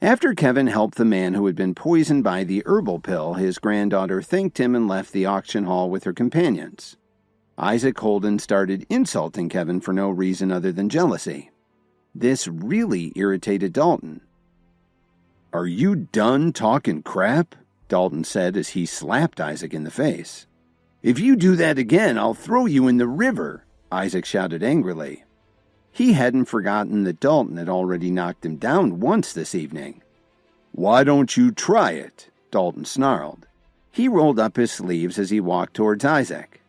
After Kevin helped the man who had been poisoned by the herbal pill, his granddaughter thanked him and left the auction hall with her companions. Isaac Holden started insulting Kevin for no reason other than jealousy. This really irritated Dalton. "Are you done talking crap?" Dalton said as he slapped Isaac in the face. "If you do that again, I'll throw you in the river," Isaac shouted angrily. He hadn't forgotten that Dalton had already knocked him down once this evening. "Why don't you try it?" Dalton snarled. He rolled up his sleeves as he walked towards Isaac.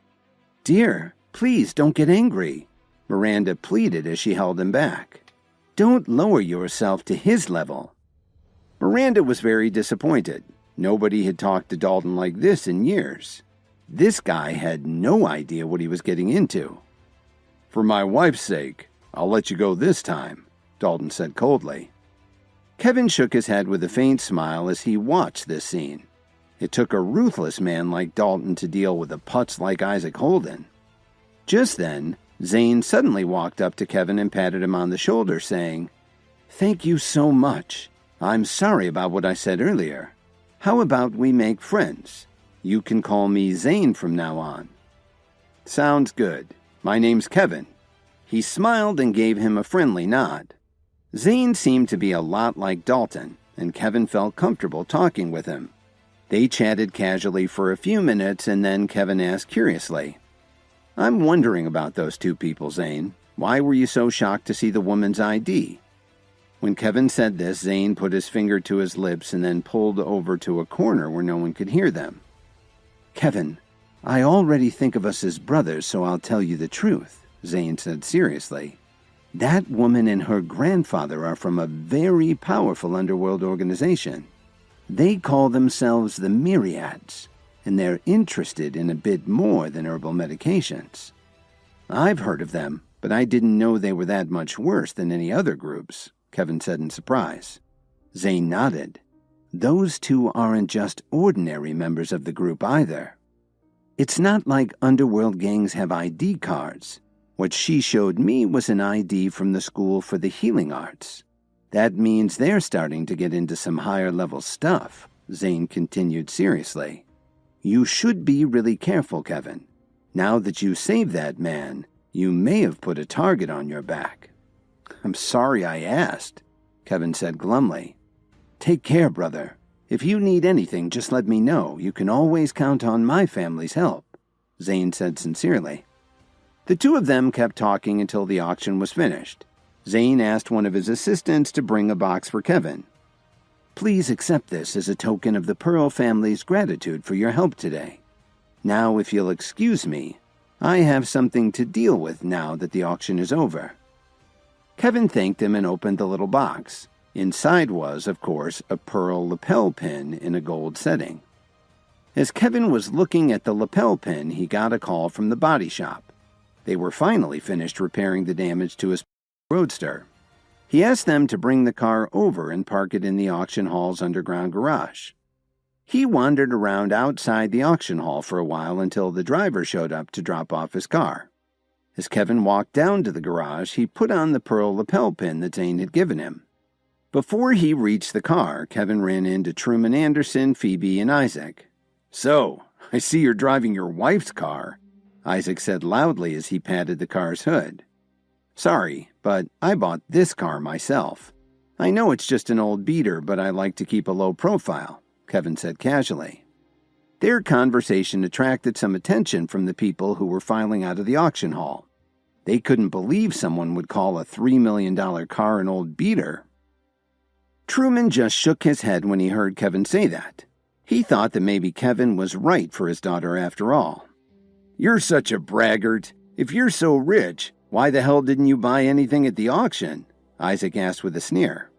"Dear, please don't get angry," Miranda pleaded as she held him back. "Don't lower yourself to his level." Miranda was very disappointed. Nobody had talked to Dalton like this in years. This guy had no idea what he was getting into. "For my wife's sake, I'll let you go this time," Dalton said coldly. Kevin shook his head with a faint smile as he watched this scene. It took a ruthless man like Dalton to deal with a putz like Isaac Holden. Just then, Zane suddenly walked up to Kevin and patted him on the shoulder, saying, "Thank you so much. I'm sorry about what I said earlier. How about we make friends? You can call me Zane from now on." "Sounds good. My name's Kevin." He smiled and gave him a friendly nod. Zane seemed to be a lot like Dalton, and Kevin felt comfortable talking with him. They chatted casually for a few minutes, and then Kevin asked curiously, "I'm wondering about those two people, Zane. Why were you so shocked to see the woman's ID?" When Kevin said this, Zane put his finger to his lips and then pulled over to a corner where no one could hear them. "Kevin, I already think of us as brothers, so I'll tell you the truth," Zane said seriously. "That woman and her grandfather are from a very powerful underworld organization. They call themselves the Myriads, and they're interested in a bit more than herbal medications. I've heard of them, but I didn't know they were that much worse than any other groups," Kevin said in surprise. Zane nodded. "Those two aren't just ordinary members of the group either. It's not like underworld gangs have ID cards. What she showed me was an ID from the School for the Healing Arts. That means they're starting to get into some higher-level stuff," Zane continued seriously. "You should be really careful, Kevin. Now that you saved that man, you may have put a target on your back." "I'm sorry I asked," Kevin said glumly. "Take care, brother. If you need anything, just let me know. You can always count on my family's help," Zane said sincerely. The two of them kept talking until the auction was finished. Zane asked one of his assistants to bring a box for Kevin. "Please accept this as a token of the Pearl family's gratitude for your help today. Now, if you'll excuse me, I have something to deal with now that the auction is over." Kevin thanked him and opened the little box. Inside was, of course, a pearl lapel pin in a gold setting. As Kevin was looking at the lapel pin, he got a call from the body shop. They were finally finished repairing the damage to his roadster. He asked them to bring the car over and park it in the auction hall's underground garage. He wandered around outside the auction hall for a while until the driver showed up to drop off his car. As Kevin walked down to the garage, he put on the pearl lapel pin that Zane had given him. Before he reached the car, Kevin ran into Truman Anderson, Phoebe, and Isaac. "So, I see you're driving your wife's car," Isaac said loudly as he patted the car's hood. "Sorry, but I bought this car myself. I know it's just an old beater, but I like to keep a low profile," Kevin said casually. Their conversation attracted some attention from the people who were filing out of the auction hall. They couldn't believe someone would call a $3 million car an old beater. Truman just shook his head when he heard Kevin say that. He thought that maybe Kevin was right for his daughter after all. "You're such a braggart. If you're so rich, why the hell didn't you buy anything at the auction?" Isaac asked with a sneer.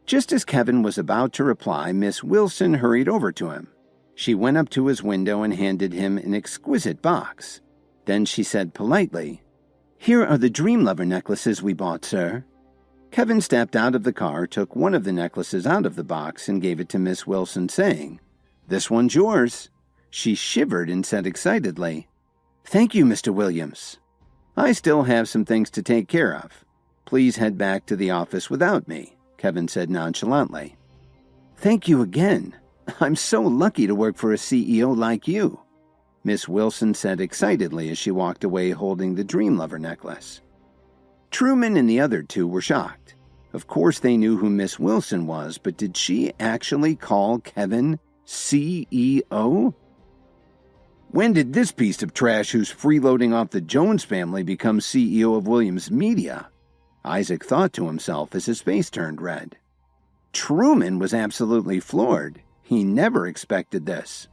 Just as Kevin was about to reply, Miss Wilson hurried over to him. She went up to his window and handed him an exquisite box. Then she said politely, "Here are the Dream Lover necklaces we bought, sir." Kevin stepped out of the car, took one of the necklaces out of the box, and gave it to Miss Wilson, saying, "This one's yours." She shivered and said excitedly, "Thank you, Mr. Williams. I still have some things to take care of. Please head back to the office without me," Kevin said nonchalantly. Thank you again. I'm so lucky to work for a CEO like you, Miss Wilson said excitedly as she walked away holding the Dream Lover necklace. Truman and the other two were shocked. Of course they knew who Miss Wilson was, but did she actually call Kevin CEO? When did this piece of trash who's freeloading off the Jones family become CEO of Williams Media? Isaac thought to himself as his face turned red. Truman was absolutely floored. He never expected this.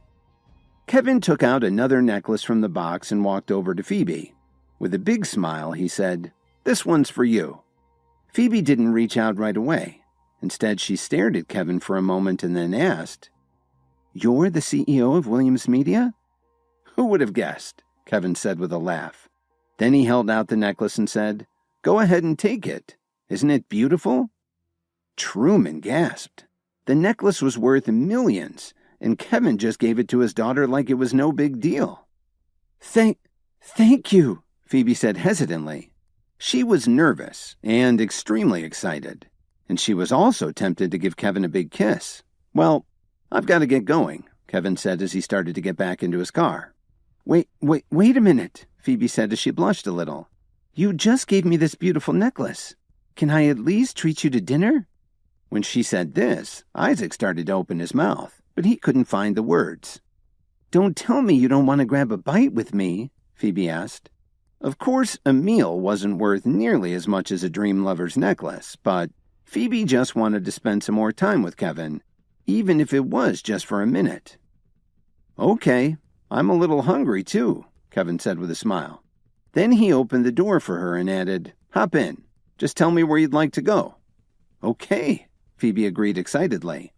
Kevin took out another necklace from the box and walked over to Phoebe. With a big smile, he said, "This one's for you." Phoebe didn't reach out right away. Instead, she stared at Kevin for a moment and then asked, "You're the CEO of Williams Media?" "Who would have guessed?" Kevin said with a laugh. Then he held out the necklace and said, "Go ahead and take it. Isn't it beautiful?" Truman gasped. The necklace was worth millions, and Kevin just gave it to his daughter like it was no big deal. Thank you, Phoebe said hesitantly. She was nervous and extremely excited, and she was also tempted to give Kevin a big kiss. "Well, I've got to get going," Kevin said as he started to get back into his car. Wait a minute, Phoebe said as she blushed a little. "You just gave me this beautiful necklace. Can I at least treat you to dinner?" When she said this, Isaac started to open his mouth, but he couldn't find the words. "Don't tell me you don't want to grab a bite with me," Phoebe asked. Of course, a meal wasn't worth nearly as much as a Dream Lover's necklace, but Phoebe just wanted to spend some more time with Kevin, even if it was just for a minute. "Okay, I'm a little hungry too," Kevin said with a smile. Then he opened the door for her and added, "Hop in. Just tell me where you'd like to go." "Okay," Phoebe agreed excitedly.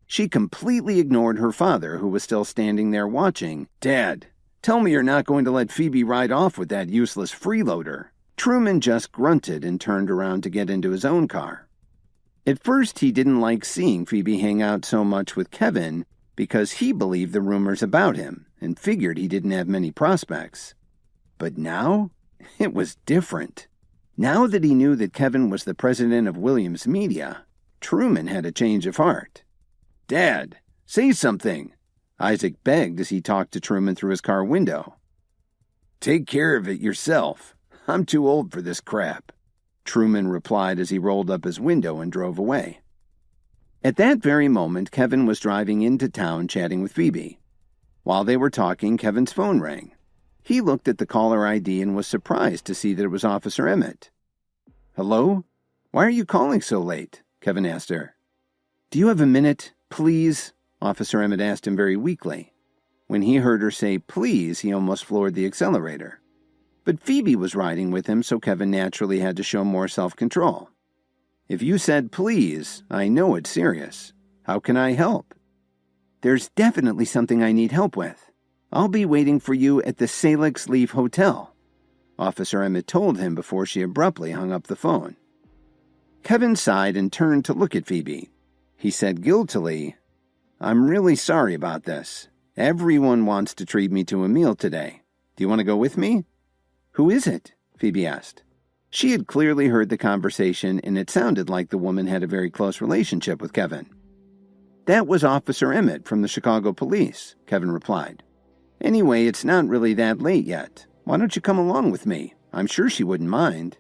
She completely ignored her father, who was still standing there watching. "Dad, tell me you're not going to let Phoebe ride off with that useless freeloader." Truman just grunted and turned around to get into his own car. At first, he didn't like seeing Phoebe hang out so much with Kevin because he believed the rumors about him and figured he didn't have many prospects. But now, it was different. Now that he knew that Kevin was the president of Williams Media, Truman had a change of heart. "Dad, say something," Isaac begged as he talked to Truman through his car window. "Take care of it yourself. I'm too old for this crap," Truman replied as he rolled up his window and drove away. At that very moment, Kevin was driving into town chatting with Phoebe. While they were talking, Kevin's phone rang. He looked at the caller ID and was surprised to see that it was Officer Emmett. "Hello? Why are you calling so late?" Kevin asked her. "Do you have a minute, please?" Officer Emmett asked him very weakly. When he heard her say please, he almost floored the accelerator. But Phoebe was riding with him, so Kevin naturally had to show more self-control. "If you said please, I know it's serious. How can I help?" "There's definitely something I need help with. I'll be waiting for you at the Salix Leaf Hotel," Officer Emmett told him before she abruptly hung up the phone. Kevin sighed and turned to look at Phoebe. He said guiltily, "I'm really sorry about this. Everyone wants to treat me to a meal today. Do you want to go with me?" "Who is it?" Phoebe asked. She had clearly heard the conversation, and it sounded like the woman had a very close relationship with Kevin. "That was Officer Emmett from the Chicago Police," Kevin replied. "Anyway, it's not really that late yet. Why don't you come along with me? I'm sure she wouldn't mind."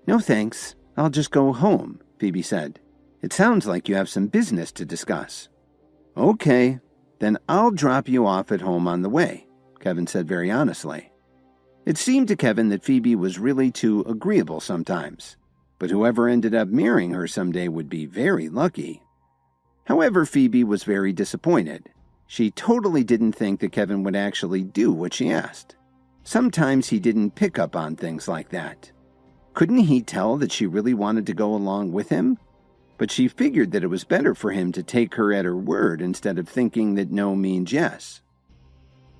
"No thanks. I'll just go home," Phoebe said. "It sounds like you have some business to discuss." "Okay, then I'll drop you off at home on the way," Kevin said very honestly. It seemed to Kevin that Phoebe was really too agreeable sometimes, but whoever ended up marrying her someday would be very lucky. However, Phoebe was very disappointed. She totally didn't think that Kevin would actually do what she asked. Sometimes he didn't pick up on things like that. Couldn't he tell that she really wanted to go along with him? But she figured that it was better for him to take her at her word instead of thinking that no means yes.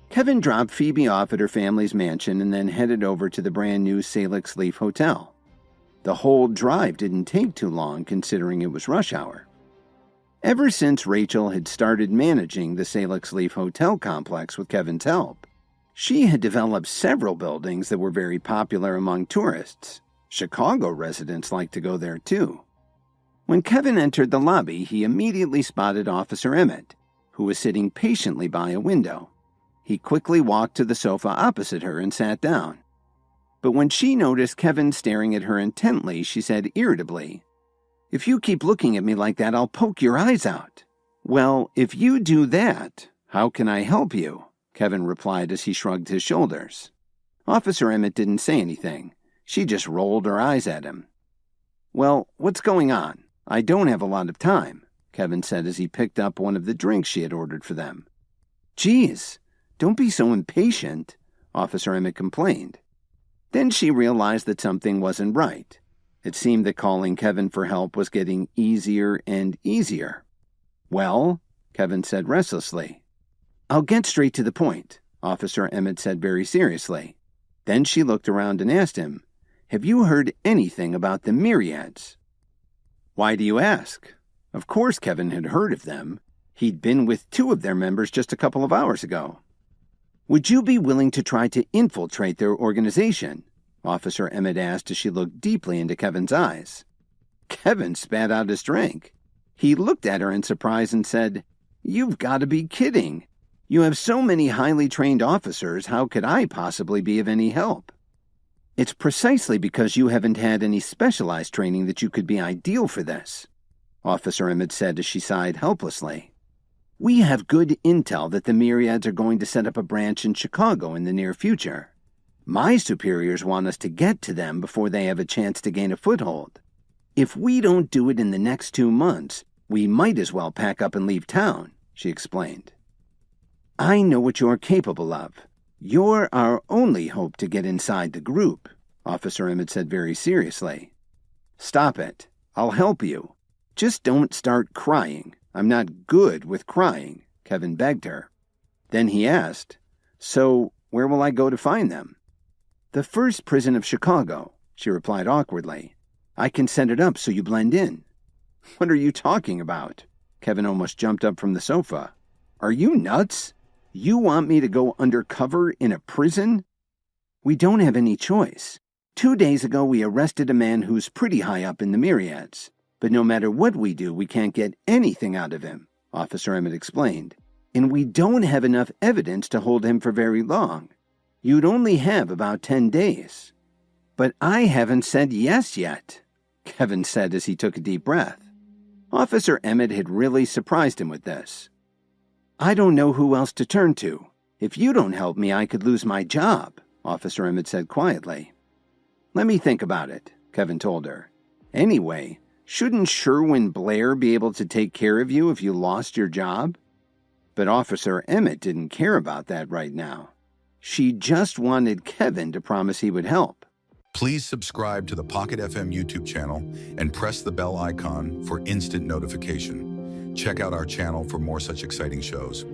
Kevin dropped Phoebe off at her family's mansion and then headed over to the brand new Salix Leaf Hotel. The whole drive didn't take too long considering it was rush hour. Ever since Rachel had started managing the Salix Leaf Hotel complex with Kevin's help, she had developed several buildings that were very popular among tourists. Chicago residents liked to go there too. When Kevin entered the lobby, he immediately spotted Officer Emmett, who was sitting patiently by a window. He quickly walked to the sofa opposite her and sat down. But when she noticed Kevin staring at her intently, she said irritably, "If you keep looking at me like that, I'll poke your eyes out." "Well, if you do that, how can I help you?" Kevin replied as he shrugged his shoulders. Officer Emmett didn't say anything. She just rolled her eyes at him. "Well, what's going on? I don't have a lot of time," Kevin said as he picked up one of the drinks she had ordered for them. "Geez, don't be so impatient," Officer Emmett complained. Then she realized that something wasn't right. It seemed that calling Kevin for help was getting easier and easier. "Well," Kevin said restlessly. "I'll get straight to the point," Officer Emmett said very seriously. Then she looked around and asked him, "Have you heard anything about the Myriads?" "Why do you ask?" Of course Kevin had heard of them. He'd been with 2 of their members just a couple of hours ago. "Would you be willing to try to infiltrate their organization?" Officer Emmett asked as she looked deeply into Kevin's eyes. Kevin spat out his drink. He looked at her in surprise and said, "You've got to be kidding. You have so many highly trained officers, how could I possibly be of any help?" "It's precisely because you haven't had any specialized training that you could be ideal for this," Officer Emmett said as she sighed helplessly. "We have good intel that the Myriads are going to set up a branch in Chicago in the near future. My superiors want us to get to them before they have a chance to gain a foothold. If we don't do it in the next 2 months, we might as well pack up and leave town," she explained. "I know what you're capable of. You're our only hope to get inside the group," Officer Emmett said very seriously. "Stop it. I'll help you. Just don't start crying. I'm not good with crying," Kevin begged her. Then he asked, "So where will I go to find them?" "The first prison of Chicago," she replied awkwardly. "I can set it up so you blend in." "What are you talking about?" Kevin almost jumped up from the sofa. "Are you nuts? You want me to go undercover in a prison?" "We don't have any choice. 2 days ago we arrested a man who's pretty high up in the Myriads. But no matter what we do, we can't get anything out of him," Officer Emmett explained. "And we don't have enough evidence to hold him for very long. You'd only have about 10 days. "But I haven't said yes yet," Kevin said as he took a deep breath. Officer Emmett had really surprised him with this. "I don't know who else to turn to. If you don't help me, I could lose my job," Officer Emmett said quietly. "Let me think about it," Kevin told her. "Anyway, shouldn't Sherwin Blair be able to take care of you if you lost your job?" But Officer Emmett didn't care about that right now. She just wanted Kevin to promise he would help. Please subscribe to the Pocket FM YouTube channel and press the bell icon for instant notification. Check out our channel for more such exciting shows.